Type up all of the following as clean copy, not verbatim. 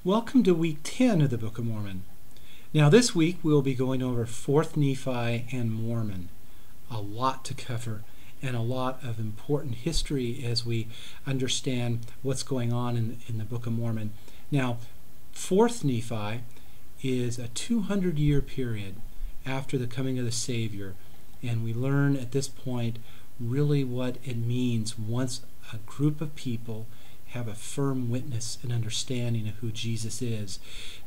Welcome to week 10 of the Book of Mormon. Now this week we'll be going over 4th Nephi and Mormon. A lot to cover and a lot of important history as we understand what's going on in the Book of Mormon. Now 4th Nephi is a 200-year period after the coming of the Savior, and we learn at this point really what it means once a group of people have a firm witness and understanding of who Jesus is.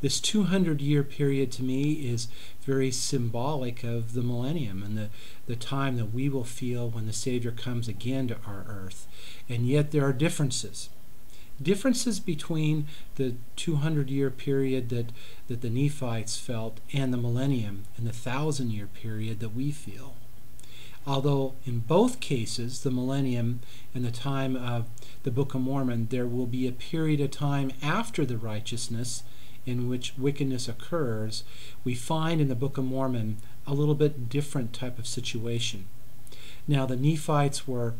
This 200-year period to me is very symbolic of the millennium and the time that we will feel when the Savior comes again to our earth. And yet there are differences. Differences between the 200-year period that the Nephites felt and the millennium and the 1,000-year period that we feel. Although in both cases, the millennium and the time of the Book of Mormon, there will be a period of time after the righteousness in which wickedness occurs, we find in the Book of Mormon a little bit different type of situation. Now the Nephites were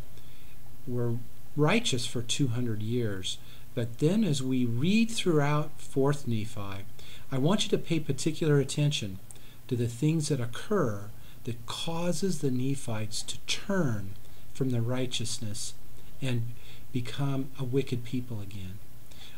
righteous for 200 years, but then as we read throughout 4th Nephi, I want you to pay particular attention to the things that occur that causes the Nephites to turn from the righteousness and become a wicked people again.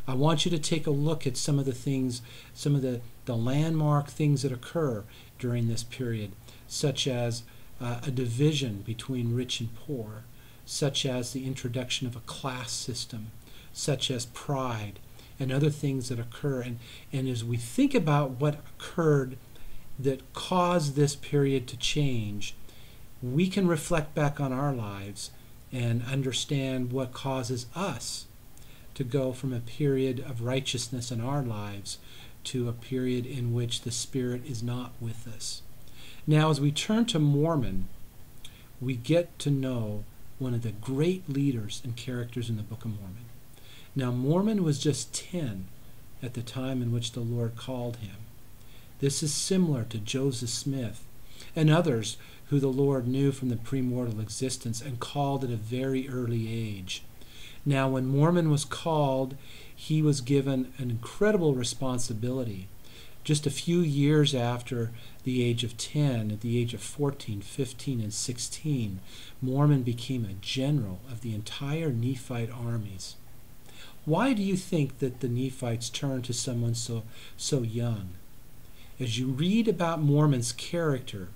I want you to take a look at some of the things, some of the landmark things that occur during this period, such as a division between rich and poor, such as the introduction of a class system, such as pride, and other things that occur. And as we think about what occurred that caused this period to change, we can reflect back on our lives and understand what causes us to go from a period of righteousness in our lives to a period in which the Spirit is not with us. Now, as we turn to Mormon, we get to know one of the great leaders and characters in the Book of Mormon. Now, Mormon was just 10 at the time in which the Lord called him. This is similar to Joseph Smith and others who the Lord knew from the premortal existence and called at a very early age. Now, when Mormon was called, he was given an incredible responsibility. Just a few years after the age of 10, at the age of 14, 15, and 16, Mormon became a general of the entire Nephite armies. Why do you think that the Nephites turned to someone so young? As you read about Mormon's character,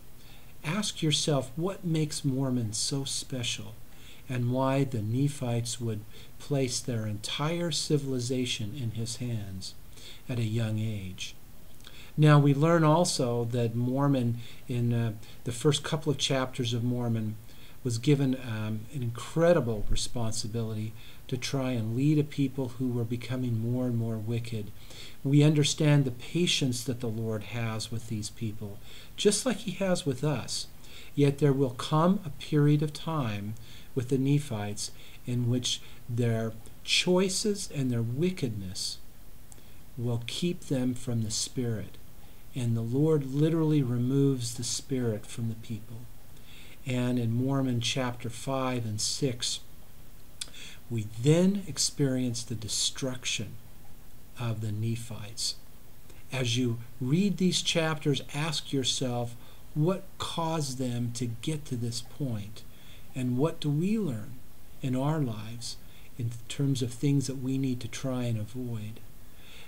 ask yourself what makes Mormon so special and why the Nephites would place their entire civilization in his hands at a young age. Now we learn also that Mormon, in the first couple of chapters of Mormon, was given an incredible responsibility to try and lead a people who were becoming more and more wicked. We understand the patience that the Lord has with these people, just like he has with us. Yet there will come a period of time with the Nephites in which their choices and their wickedness will keep them from the Spirit. And the Lord literally removes the Spirit from the people. And in Mormon chapter 5 and 6, we then experience the destruction of the Nephites. As you read these chapters, ask yourself, what caused them to get to this point? And what do we learn in our lives in terms of things that we need to try and avoid?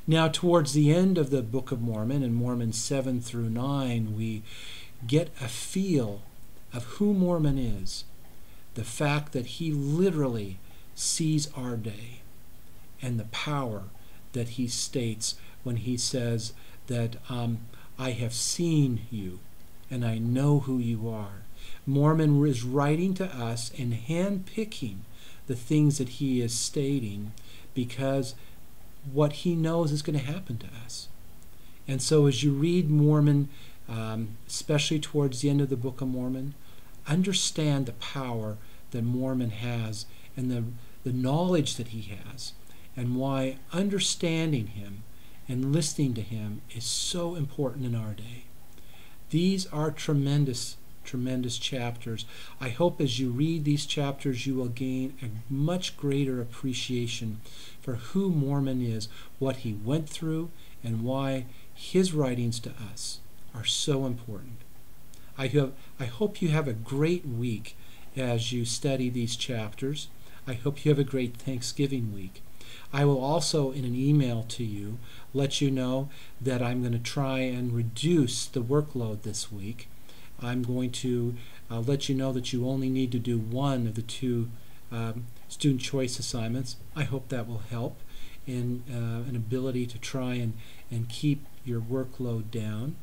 Now, towards the end of the Book of Mormon, in Mormon 7 through 9, we get a feel of who Mormon is. The fact that he literally sees our day and the power that he states when he says that I have seen you and I know who you are. Mormon is writing to us and handpicking the things that he is stating because what he knows is going to happen to us. And so as you read Mormon, especially towards the end of the Book of Mormon, understand the power that Mormon has and the knowledge that he has, and why understanding him and listening to him is so important in our day. These are tremendous tremendous chapters. I hope as you read these chapters you will gain a much greater appreciation for who Mormon is, what he went through, and why his writings to us are so important. I hope you have a great week as you study these chapters. I hope you have a great Thanksgiving week. I will also, in an email to you, let you know that I'm going to try and reduce the workload this week. I'm going to let you know that you only need to do one of the two student choice assignments. I hope that will help in an ability to try and keep your workload down.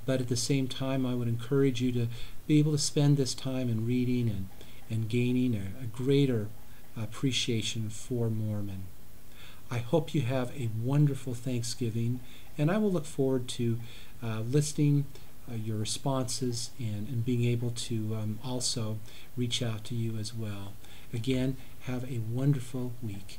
But at the same time, I would encourage you to be able to spend this time in reading and gaining a greater appreciation for Mormon. I hope you have a wonderful Thanksgiving, and I will look forward to listening your responses and being able to also reach out to you as well. Again, have a wonderful week.